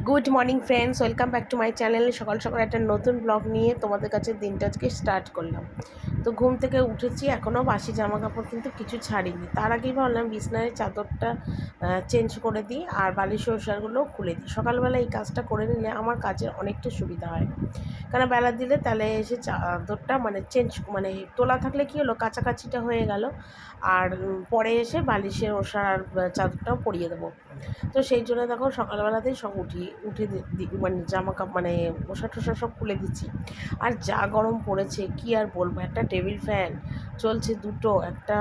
Good morning friends, welcome back to my channel. সকাল সকাল একটা নতুন ব্লগ নিয়ে তোমাদের কাছে দিনটা আজকে স্টার্ট করলাম। তো ঘুম থেকে উঠেছি, এখনও বাসি জামা কাপড় কিন্তু কিছু ছাড়িনি। তার আগেই ভাবলাম বিছনায় চাদরটা চেঞ্জ করে দিই আর বালিশ ওষারগুলো খুলে দিই। সকালবেলা এই কাজটা করে নিলে আমার কাজের অনেকটা সুবিধা হয়, কারণ বেলা দিলে তাহলে এসে চাদরটা তোলা থাকলে কী হলো, কাছাকাছিটা হয়ে গেল। আর পরে এসে বালিশের ওষার আর চাদরটাও পরিয়ে দেবো। তো সেই জন্য দেখো সকালবেলাতেই সব উঠে জামা কাপড় মশা টশা সব খুলে দিচ্ছি। আর যা গরম পড়েছে কি আর বলবো, একটা টেবিল ফ্যান চলছে দুটো, একটা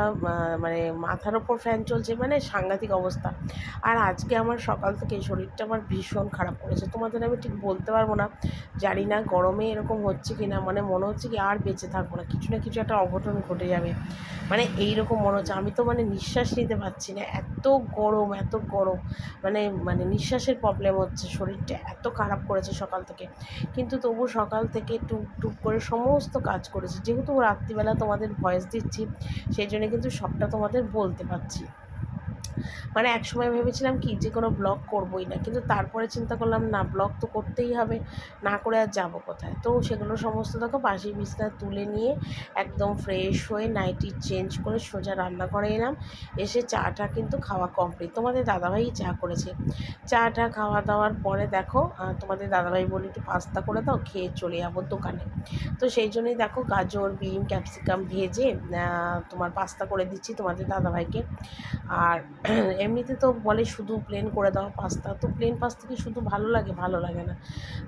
মাথার ওপর ফ্যান চলছে, সাংঘাতিক অবস্থা। আর আজকে আমার সকাল থেকে শরীরটা আমার ভীষণ খারাপ করেছে। তোমাদের আমি ঠিক বলতে পারবো না, জানি না গরমে এরকম হচ্ছে কি না, মনে হচ্ছে কি আর বেঁচে থাকবো না, কিছু না কিছু একটা অঘটন ঘটে যাবে, এইরকম মনে হচ্ছে। আমি তো নিঃশ্বাস নিতে পারছি না, এত গরম এত গরম, নিঃশ্বাসের প্রবলেম হচ্ছে। শরীরটা এত খারাপ করেছে সকাল থেকে, কিন্তু তবু সকাল থেকে টুক টুক করে সমস্ত কাজ করেছি। যেহেতু রাত্রিবেলা তোমাদের ভয়েস দিচ্ছি, সেই জন্য কিন্তু সবটা তোমাদের বলতে পারছি। এক সময় ভেবেছিলাম কি যে কোনো ব্লগ করবোই না, কিন্তু তারপরে চিন্তা করলাম না, ব্লগ তো করতেই হবে, না করে আর যাবো কোথায়। তো সেগুলো সমস্ত দেখো বাসি বিছনা তুলে নিয়ে একদম ফ্রেশ হয়ে নাইটি চেঞ্জ করে সোজা রান্নাঘরে এলাম। এসে চাটা কিন্তু খাওয়া কমপ্লিট। তোমাদের দাদাভাই চা করেছে। চাটা খাওয়া দাওয়ার পরে দেখো তোমাদের দাদাভাই বলে একটু পাস্তা করে দাও, খেয়ে চলে যাবো দোকানে। তো সেই জন্যই দেখো গাজর বিন ক্যাপসিকাম ভেজে তোমার পাস্তা করে দিচ্ছি তোমাদের দাদাভাইকে। আর এমনিতে তো বলে শুধু প্লেন করে দাও পাস্তা, তো প্লেন পাস্তা কি শুধু ভালো লাগে? ভালো লাগে না।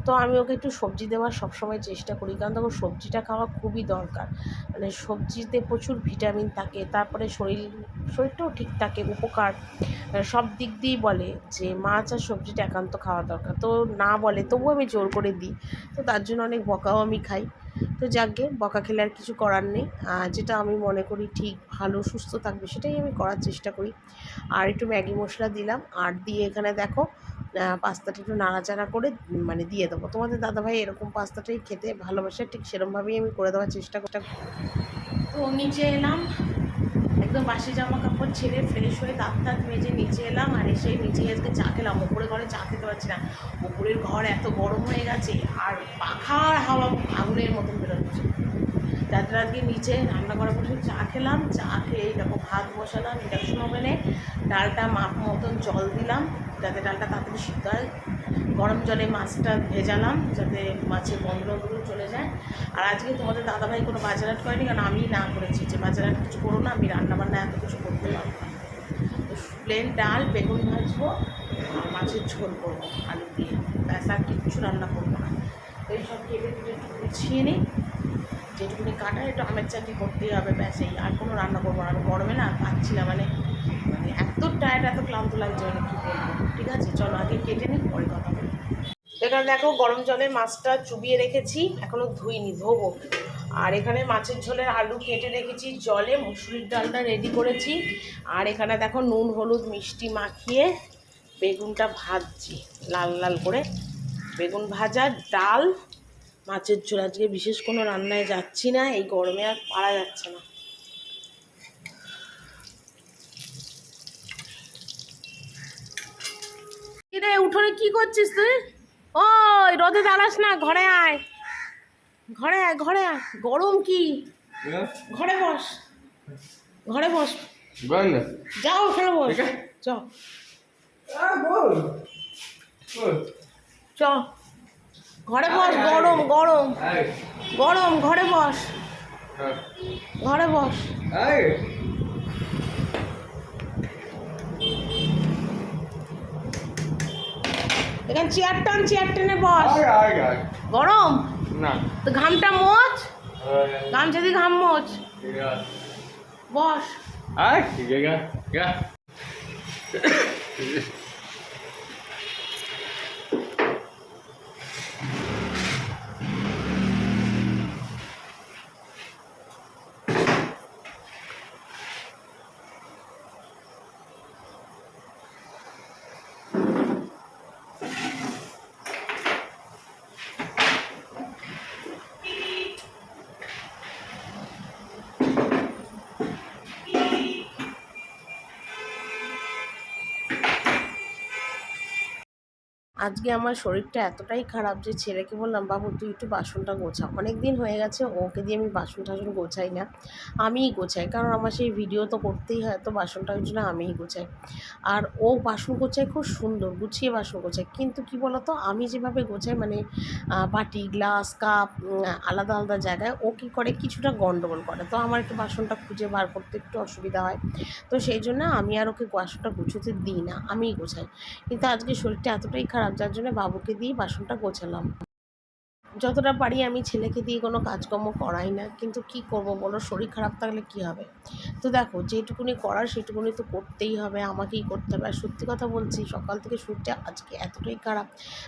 তো আমি ওকে একটু সবজি দেওয়ার সবসময় চেষ্টা করি, কারণ দেখো সবজিটা খাওয়া খুবই দরকার। সবজিতে প্রচুর ভিটামিন থাকে, তারপরে শরীরটাও ঠিক থাকে, উপকার সব দিক দিয়েই বলে যে মাছ আর সবজিটা একান্ত খাওয়া দরকার। তো না বলে, তবুও আমি জোর করে দিই, তো তার জন্য অনেক বকাও আমি খাই। তো যাকগে, বকা খেলে আর কিছু করার নেই। যেটা আমি মনে করি ঠিক ভালো সুস্থ থাকবে সেটাই আমি করার চেষ্টা করি। আর একটু ম্যাগি মশলা দিলাম, আর দিয়ে এখানে দেখো পাস্তাটা একটু নাড়াচাড়া করে দিয়ে দেবো। তোমাদের দাদাভাই এরকম পাস্তাটাই খেতে ভালোবাসে, ঠিক সেরকমভাবেই আমি করে দেওয়ার চেষ্টা করি। তো নিচে এলাম, একদম বাসি জামা কাপড় ছেড়ে ফ্রেশ হয়ে দাঁত টাত মেজে নিচে এলাম। আর এসে নিচে আজকে চা খেলাম। ওপরে ঘরে চা খেতে পারছি না, ওপরের ঘর এত গরম হয়ে গেছে, আর পাখার হাওয়া আগুনের মতন বেরোচ্ছে। রাত্রে আজকে নিচে রান্না করা বসে চা খেলাম। চা খেয়ে দেখো ভাত বসালাম ইন্ডাকশন ওভেনে। ডালটা মাপ মতন জল দিলাম যাতে ডালটা তাড়াতাড়ি সিদ্ধ হয়। গরম জলে মাছটা ভেজালাম যাতে মাছের গন্ধগুলো চলে যায়। আর আজকে তোমাদের দাদাভাই কোনো বাজারহাট করেনি, কারণ আমি না করেছি যে বাজারহাট কিছু করো না, আমি রান্নাবান্না এত কিছু করতে পারবো না। তো প্লেন ডাল, বেগুন ভাজবো আর মাছের ঝোল করবো আলু দিয়ে, ব্যাস আর কিচ্ছু রান্না করবো না। তো এইসব কেটে কেটে একটু গুছিয়ে নিই, যেটুকুনি কাটা একটু আমের চাটনি করতেই হবে, ব্যাস এই, আর কোনো রান্না করবো না। আর গরমে না পাচ্ছি না, এত টায়ার্ড এত ক্লান্ত লাগছে, কী বলবো। ঠিক আছে, চলো আগে কেটে নিই, পরে কথা বলি। এখানে দেখো গরম জলে মাছটা চুবিয়ে রেখেছি, এখনও ধুইনি, ধোবো। আর এখানে মাছের ঝোলের আলু কেটে রেখেছি জলে, মুসুরির ডালটা রেডি করেছি। আর এখানে দেখো নুন হলুদ মিষ্টি মাখিয়ে বেগুনটা ভাজছি লাল লাল করে। বেগুন ভাজা, ডাল, মাছের ঝোল। আজকে বিশেষ কোনো রান্নায় যাচ্ছি না, এই গরমে আর পারা যাচ্ছে না। রে উঠোনে কি করছিস তুই? ওই রোদে দাঁড়াস না, ঘরে আয়, ঘরে আয়, ঘরে আয়। গরম কি, ঘরে বস, ঘরে বস, যাও ওখানে বস, চ চ, ঘরে বস, গরম গরম গরম, ঘরে বস, ঘরে বস। এখানে চেয়ার টান, চেয়ার টেনে বস। গরম না তো ঘামটা মোচ, গামছা দিয়ে ঘাম মোচ, বস। আজকে আমার শরীরটা এতটাই খারাপ যে ছেলেকে বললাম, বাবু তুই একটু বাসনটা গোছা। অনেক দিন হয়ে গেছে ওকে দিয়ে আমি বাসন টাসন গোছাই না, আমিই গোছাই, কারণ আমার সেই ভিডিও তো করতেই হয়, তো বাসনটা ওই জন্য আমিই গোছাই। আর ও বাসন গোছায় খুব সুন্দর গুছিয়ে বাসন গোছায়, কিন্তু কি বলতো আমি যেভাবে গোছাই মানে বাটি গ্লাস কাপ আলাদা আলাদা জায়গায়, ও কী করে কিছুটা গন্ডগোল করে, তো আমার একটু বাসনটা খুঁজে বার করতে একটু অসুবিধা হয়। তো সেই জন্য আমি আর ওকে বাসনটা গুছোতে দিই না, আমিই গোছাই। কিন্তু আজকে শরীরটা এতটাই খারাপ যার জন্য বাবুকে দিয়েই বাসনটা গোছালাম। যতটা পারি আমি ছেলেকে দিয়ে কোনো কাজকর্ম করাই না, কিন্তু কি করব বলো, শরীর খারাপ থাকলে কি হবে। তো দেখো যেটুকুনি করার সেটুকুনি তো করতেই হবে, আমাকেই করতে হবে। আর সত্যি কথা বলছি, সকাল থেকে শরীরটা আজকে এতটাই খারাপ,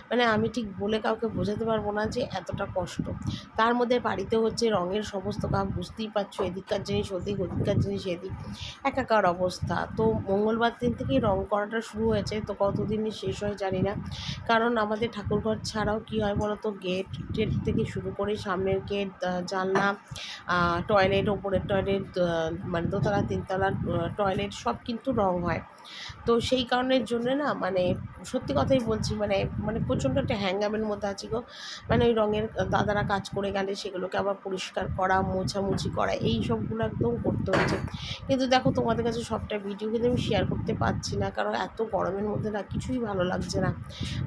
মানে আমি ঠিক বলে কাউকে বোঝাতে পারবো না যে এতটা কষ্ট। তার মধ্যে বাড়িতে হচ্ছে রঙের সমস্ত কাজ, বুঝতেই পারছো, এদিককার জিনিস ওদিক, ওদিককার জিনিস এদিক, একাকার অবস্থা। তো মঙ্গলবার দিন থেকেই রঙ করাটা শুরু হয়েছে, তো কতদিনই শেষ হয় জানি না। কারণ আমাদের ঠাকুরঘর ছাড়াও কী হয় বলো তো, গেট টেট থেকে শুরু করে সামনের গেট, জানলা, টয়লেট, ওপরের টয়লেট, মানে দোতলা তিনতলা টয়লেট সব কিন্তু রং হয়। তো সেই কারণের জন্য না মানে সত্যি কথাই বলছি, মানে মানে প্রচণ্ড একটা হ্যাঙ্গামের মধ্যে আছি গো। মানে ওই রঙের দাদারা কাজ করে গেলে সেগুলোকে আবার পরিষ্কার করা, মোছামুছি করা, এই সবগুলো একদম করতে হয়েছে। কিন্তু দেখো তোমাদের কাছে সবটা ভিডিও কিন্তু আমি শেয়ার করতে পারছি না, কারণ এত গরমের মধ্যে না কিছুই ভালো লাগছে না,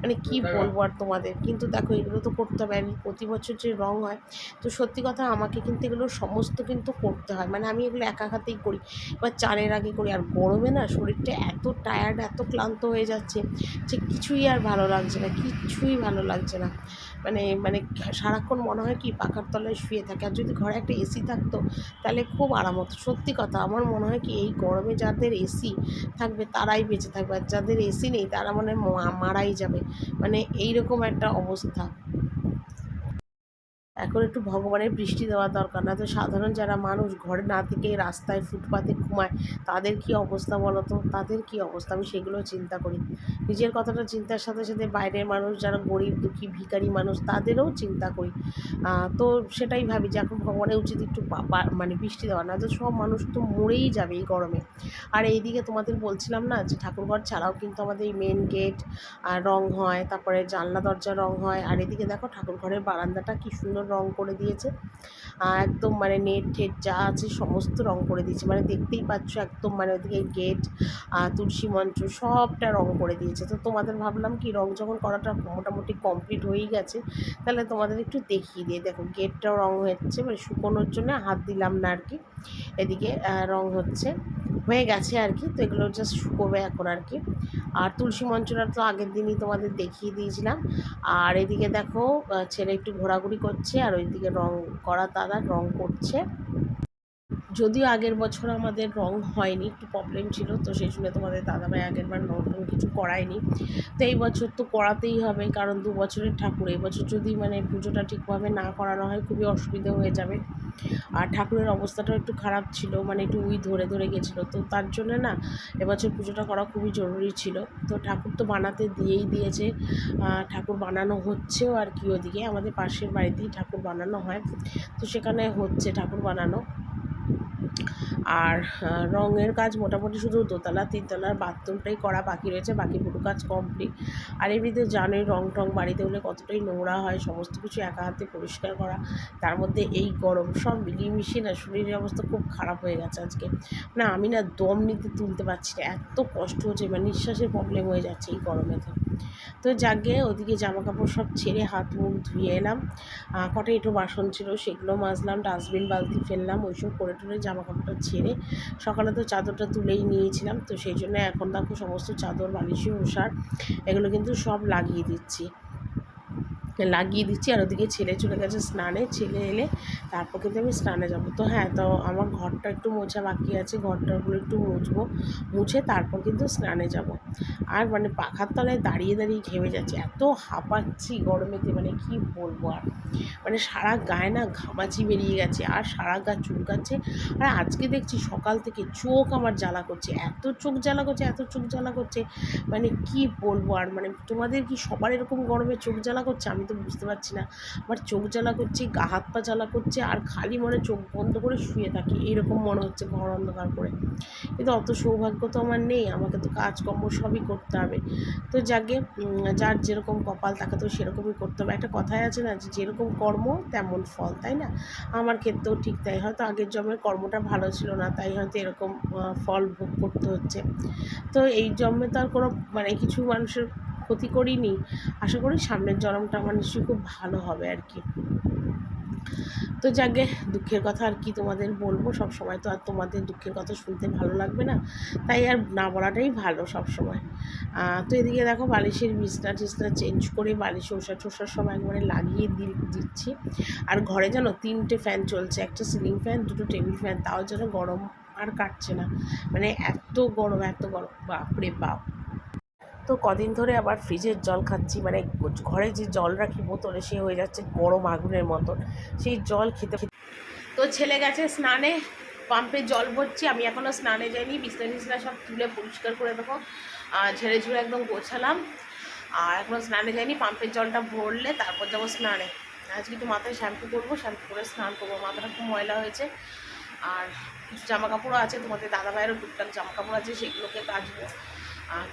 মানে কি বলবো আর তোমাদের। কিন্তু দেখো এগুলো তো করতে হবে, আর প্রতি বছর যে রং হয়, তো সত্যি কথা আমাকে কিন্তু এগুলো সমস্ত কিন্তু করতে হয়, মানে আমি এগুলো একা হাতেই করি, এবার চানের আগে করি। আর গরমে না শরীরটা এত টায়ার্ড, এত ক্লান্ত হয়ে যাচ্ছে যে কিছুই আর ভালো লাগছে না, কিছুই ভালো লাগছে না। মানে মানে সারাক্ষণ মনে হয় কি পাখার তলায় শুয়ে থাকে। আর যদি ঘরে একটা এসি থাকতো তাহলে খুব আরাম হতো। সত্যি কথা আমার মনে হয় কি এই গরমে যাদের এসি থাকবে তারাই বেঁচে থাকবে, আর যাদের এসি নেই তারা মানে মারাই যাবে, মানে এইরকম একটা অবস্থা। এখন একটু ভগবানের বৃষ্টি দেওয়া দরকার, না তো সাধারণ যারা মানুষ ঘরে না থেকে রাস্তায় ফুটপাতে ঘুমায়, তাদের কি অবস্থা বলো তো, তাদের কি অবস্থা, আমি সেগুলো চিন্তা করি। নিজের কথাটা চিন্তার সাথে সাথে বাইরের মানুষ যারা গরিব দুঃখী ভিখারি মানুষ তাদেরও চিন্তা করি। তো সেটাই ভাবি যে এখন ভগবানের উচিত একটু মানে বৃষ্টি দেওয়া, না তো সব মানুষ তো মরেই যাবে এই গরমে। আর এইদিকে তোমাদের বলছিলাম না যে ঠাকুরঘর ছাড়াও কিন্তু আমাদের এই মেন গেট রং হয়, তারপরে জানলা দরজা রং হয়। আর এদিকে দেখো ঠাকুরঘরের বারান্দাটা কি সুন্দর রং করে দিয়েছে, একদম মানে নেট ঠেট যা আছে সমস্ত রং করে দিয়েছে, মানে দেখতেই পাচ্ছ একদম, মানে ওদিকে গেট, তুলসী মঞ্চ সবটা রং করে দিয়েছে। তো তোমাদের ভাবলাম কি রং যখন করাটা মোটামুটি কমপ্লিট হয়েই গেছে, তাহলে তোমাদের একটু দেখিয়ে দিয়ে, দেখো গেটটাও রং হচ্ছে, মানে শুকোনোর জন্য হাত দিলাম না আর কি। এদিকে রং হচ্ছে, হয়ে গেছে আর কি, তো এগুলো জাস্ট শুকোবে এখন আর কি। আর তুলসী মঞ্চটা তো আগের দিনই তোমাদের দেখিয়ে দিয়েছিলাম। আর এদিকে দেখো ছেলে একটু ঘোরাঘুরি করছে, আর ওইদিকে রং করা দাদা রং করছে। যদিও আগের বছর আমাদের রং হয়নি, একটু প্রবলেম ছিল, তো সেই জন্য তোমাদের দাদাভাই আগেরবার নতুন কিছু করায়নি। তো এই বছর তো করাতেই হবে, কারণ 2 বছরের ঠাকুর, এই বছর যদি মানে পুজোটা ঠিকভাবে না করানো হয় খুবই অসুবিধা হয়ে যাবে। আর ঠাকুরের অবস্থাটাও একটু খারাপ ছিল, মানে একটু ধরে ধরে গেছিলো, তো তার জন্য না এবছর পুজোটা করা খুবই জরুরি ছিল। তো ঠাকুর তো বানাতে দিয়েই দিয়েছে, ঠাকুর বানানো হচ্ছেও আর কি, ওদিকে আমাদের পাশের বাড়িতেই ঠাকুর বানানো হয়, তো সেখানে হচ্ছে ঠাকুর বানানো। আর রঙের কাজ মোটামুটি শুধু দোতলা তিনতলার বাথরুমটাই করা বাকি রয়েছে, বাকি পুরো কাজ কমপ্লিট। আর এমনিতে জানোই রং টং বাড়িতে হলে কতটাই নোংরা হয়, সমস্ত কিছু একা হাতে পরিষ্কার করা, তার মধ্যে এই গরম সব মিলিয়ে মিশিয়ে না শরীরের অবস্থা খুব খারাপ হয়ে গেছে আজকে। না আমি না দম নিতে তুলতে পারছি না, এত কষ্ট হচ্ছে, মানে নিঃশ্বাসের প্রবলেম হয়ে যাচ্ছে এই গরমেতে। তো যাকে ওদিকে জামা কাপড় সব ছেড়ে হাত মুখ ধুয়ে এলাম, কটা একটু বাসন ছিল সেগুলো মাজলাম, ডাস্টবিন বালতি ফেললাম, ওইসব করে টরে জামা কাপড়টা ছেড়ে সকালে তো চাদরটা তুলেই নিয়েছিলাম, তো সেই জন্য এখন দেখো সমস্ত চাদর বালিশি ওষার এগুলো কিন্তু সব লাগিয়ে দিচ্ছি। আর ওদিকে ছেলে চলে গেছে স্নানে, ছেলে এলে তারপর কিন্তু আমি স্নানে যাব। তো হ্যাঁ, তো আমার ঘরটা একটু মোছা বাকি আছে, ঘরটাগুলো একটু মুছবো, মুছে তারপর কিন্তু স্নানে যাব। আর মানে পাখার তলায় দাঁড়িয়ে দাঁড়িয়ে ঘেমে যাচ্ছে, এত হাঁপাচ্ছি গরমেতে, মানে কি বলবো আর, মানে সারা গায়ে না ঘামাচি বেরিয়ে গেছে, আর সারা গা চুলকাচ্ছে। আর আজকে দেখছি সকাল থেকে চোখ আমার জ্বালা করছে, এত চোখ জ্বালা করছে, এত চোখ জ্বালা করছে, মানে কি বলবো আর। মানে তোমাদের কি সবার এরকম গরমে চোখ জ্বালা করছে? আমি তো তো বুঝতে পারছি না। আমার চোখ জ্বালা করছে, গা হাত পা জ্বালা করছে, আর খালি মনে চোখ বন্ধ করে শুয়ে থাকি, এরকম মনে হচ্ছে ঘর অন্ধকার করে। কিন্তু অত সৌভাগ্য তো আমার নেই, আমাকে তো কাজকর্ম সবই করতে হবে। তো যাকে যার যেরকম কপাল তাকে তো সেরকমই করতে হবে। একটা কথাই আছে না যে যেরকম কর্ম তেমন ফল, তাই না? আমার ক্ষেত্রেও ঠিক তাই। হয়তো আগের জন্মের কর্মটা ভালো ছিল না, তাই হয়তো এরকম ফল ভোগ করতে হচ্ছে। তো এই জন্মে তো আর কোনো মানে কিছু মানুষের ক্ষতি করিনি। আশা করি সামনের জন্মটা আমার নিশ্চয়ই খুব ভালো হবে আর কি। তো যাকে দুঃখের কথা আর কি তোমাদের বলবো, সব সময় তো আর তোমাদের দুঃখের কথা শুনতে ভালো লাগবে না, তাই আর না বলাটাই ভালো সব সময়। তো এদিকে দেখো বালিশের বিছনা টিছনা চেঞ্জ করে বালিশ ওষা টোষা সব একবারে লাগিয়ে দিচ্ছি। আর ঘরে যেন 3টে ফ্যান চলছে, একটা সিলিং ফ্যান, 2টো টেবিল ফ্যান, তাও যেন গরম আর কাটছে না। মানে এত গরম, এত গরম, বাপরে বাপ। তো কদিন ধরে আবার ফ্রিজের জল খাচ্ছি, মানে ঘরে যে জল রাখি বোতলে সে হয়ে যাচ্ছে গরম আগুনের মতন, সেই জল খেতে। তো ছেলে গেছে স্নানে, পাম্পে জল ভরছি, আমি এখনও স্নানে যাইনি। বিছনা টিছনা সব তুলে পরিষ্কার করে দেবো, ঝেড়ে ঝুড়ে একদম গোছালাম, আর এখনও স্নানে যাইনি। পাম্পের জলটা ভরলে তারপর যাবো স্নানে। আজকে একটু মাথায় শ্যাম্পু করবো, শ্যাম্পু করে স্নান করবো, মাথাটা খুব ময়লা হয়েছে। আর কিছু জামা কাপড়ও আছে, তোমাদের দাদা ভাইয়েরও টুকটাক জামা কাপড় আছে, সেগুলোকে কাচবো।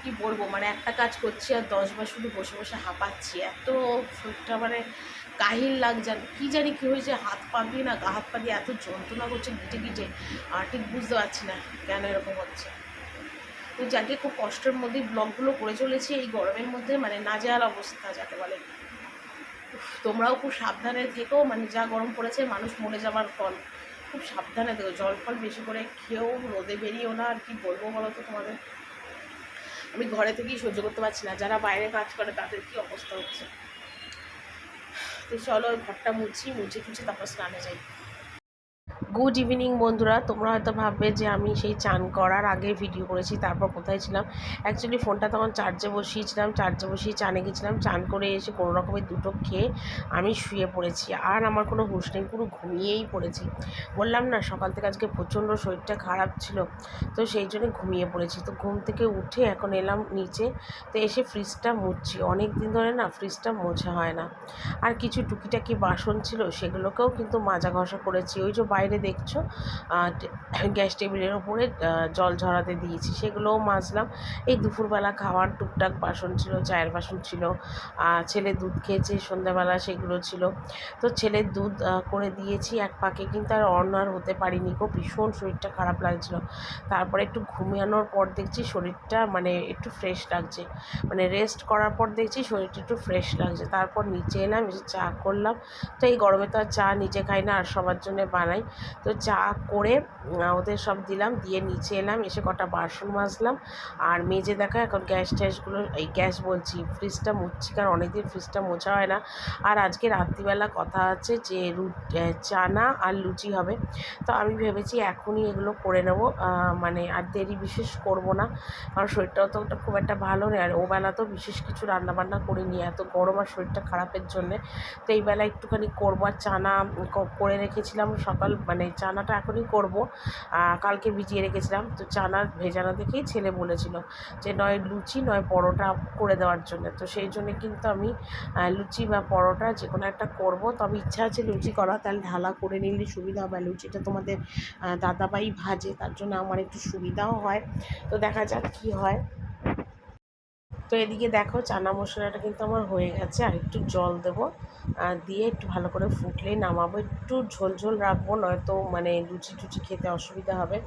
কি বলবো, মানে একটা কাজ করছি আর 10বার শুধু বসে বসে হাঁপাচ্ছি, এত শরীরটা মানে কাহিল লাগছে। আর কী জানি কী হয়েছে, হাত পা দিয়ে না, গা হাত পা দিয়ে এত যন্ত্রণা করছে গিটে গিটে, আর ঠিক বুঝতে পারছি না কেন এরকম হচ্ছে। তো যাকে খুব কষ্টের মধ্যেই ব্লগগুলো করে চলেছি এই গরমের মধ্যে, মানে নাজেহাল অবস্থা যাকে বলে। তোমরাও খুব সাবধানে থেকো, মানে যা গরম পড়েছে, মানুষ মরে যাবার ফল, খুব সাবধানে থেকো। জল ফল বেশি করে খেয়েও, রোদে বেরিয়েও না। আর কি বলবো বলো তো তোমাদের, আমি ঘরে থেকেই সহ্য করতে পারছি না, যারা বাইরে কাজ করে তাদের কী অবস্থা হচ্ছে। তো চলো ঘরটা মুছে টুছে তারপর স্নানে যাই। গুড ইভিনিং বন্ধুরা। তোমরা হয়তো ভাববে যে আমি সেই চান করার আগে ভিডিও করেছি, তারপর কোথায় ছিলাম। অ্যাকচুয়ালি ফোনটা তখন চার্জে বসিয়েছিলাম, চার্জে বসিয়ে চানে গেছিলাম, চান করে এসে কোনো রকমের 2টো খেয়ে আমি শুয়ে পড়েছি। আর আমার কোনো হুঁশ নেই, পুরো ঘুমিয়েই পড়েছি। বললাম না সকাল থেকে আজকে প্রচণ্ড শরীরটা খারাপ ছিল, তো সেই জন্য ঘুমিয়ে পড়েছি। তো ঘুম থেকে উঠে এখন এলাম নিচে, তো এসে ফ্রিজটা মুছছি। অনেক দিন ধরে না ফ্রিজটা মোছা হয় না। আর কিছু টুকিটাকি বাসন ছিল, সেগুলোকেও কিন্তু মাজা ঘষা করেছি। ওই যে বাইরে দেখছো গ্যাস টেবিলের ওপরে জল ঝরাতে দিয়েছি, সেগুলোও মাজলাম। এই দুপুরবেলা খাওয়ার টুকটাক বাসন ছিল, চায়ের বাসন ছিল, ছেলে দুধ খেয়েছে সন্ধ্যাবেলা, সেগুলো ছিল। তো ছেলের দুধ করে দিয়েছি এক পাকে, কিন্তু আর অন্যার হতে পারিনি গো, ভীষণ শরীরটা খারাপ লাগছিল। তারপরে একটু ঘুমিয়ানোর পর দেখছি শরীরটা মানে একটু ফ্রেশ লাগছে, মানে রেস্ট করার পর দেখছি শরীরটা একটু ফ্রেশ লাগছে। তারপর নিচে এলাম, এসে চা করলাম। তো এই গরমে তো আর চা নিজে খাই না, আর সবার জন্য বানাই। তো চা করে ওদের সব দিলাম, দিয়ে নিচে এলাম, এসে কটা বাসন মাজলাম আর মেজে দেখা এখন গ্যাস ট্যাসগুলো, এই গ্যাস বলছি ফ্রিজটা মুছছি, কারণ অনেকদিন ফ্রিজটা মোছা হয় না। আর আজকে রাত্রিবেলা কথা আছে যে চানা আর লুচি হবে। তো আমি ভেবেছি এখনই এগুলো করে নেবো, মানে আর দেরি বিশেষ করব না, কারণ শরীরটাও তো খুব একটা ভালো নেই। আর ওবেলা তো বিশেষ কিছু রান্নাবান্না করিনি, এত গরম আর শরীরটা খারাপের জন্যে। তো এই বেলা একটুখানি করবো। আর চানা করে রেখেছিলাম সকাল, মানে চানাটা এখনই করব, কালকে ভিজিয়ে রেখেছিলাম। তো চানা ভেজানো দেখেই ছেলে বলেছিল যে নয় লুচি নয় পরোটা করে দেওয়ার জন্য। তো সেই জন্যে কিন্তু আমি লুচি বা পরোটা যে কোনো একটা করব। তবে ইচ্ছা আছে লুচি করা, তাহলে ঢালা করে নিলে সুবিধা হবে। লুচিটা তোমাদের দাদাভাই ভাজে, তার জন্য আমার একটু সুবিধাও হয়। তো দেখা যাক কী হয়। তো এদিকে দেখো চানা মশলাটা কিন্তু আমার হয়ে গেছে, আর একটু জল দেবো, দিয়ে একটু ভালো করে ফুটলেই নামাবো। একটু ঝোল ঝোল রাখবো, নয়তো মানে লুচি টুচি খেতে অসুবিধা হবে।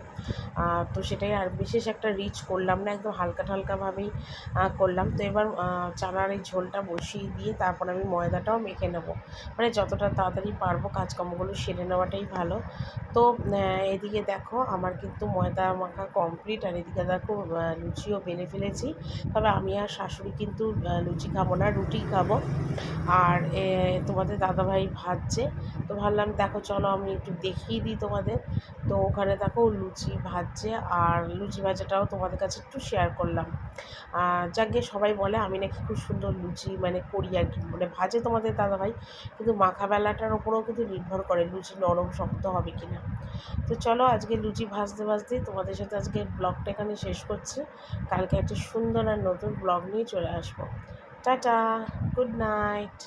তো সেটাই, আর বিশেষ একটা রিচ করলাম না, একদম হালকা ঠালকাভাবেই করলাম। তো এবার চানার এই ঝোলটা বসিয়ে দিয়ে তারপর আমি ময়দাটাও মেখে নেব, মানে যতটা তাড়াতাড়ি পারবো কাজকর্মগুলো সেরে নেওয়াটাই ভালো। তো এদিকে দেখো আমার কিন্তু ময়দা মাখা কমপ্লিট, আর এদিকে দেখো লুচিও বেলে ফেলেছি। তবে আমি আর শাশুড়ি কিন্তু লুচি খাবো না, রুটি খাবো। আর তোমাদের দাদাভাই ভাজছে, তো ভাবলাম দেখো চলো আমি একটু দেখিয়ে দিই তোমাদের। তো ওখানে দেখো লুচি ভাজছে, আর লুচি ভাজাটাও তোমাদের কাছে একটু শেয়ার করলাম। যাকে সবাই বলে আমি নাকি খুব সুন্দর লুচি মানে করি আর কি, মানে ভাজে তোমাদের দাদাভাই, কিন্তু মাখা বেলাটার ওপরেও কিন্তু নির্ভর করে লুচি নরম শক্ত হবে কি না। তো চলো আজকে লুচি ভাজতে ভাজতে তোমাদের সাথে আজকে ব্লগটা এখানে শেষ করছি। কালকে একটা সুন্দর আর নতুন ব্লগ নিয়ে চলে আসবো। Tata, good night.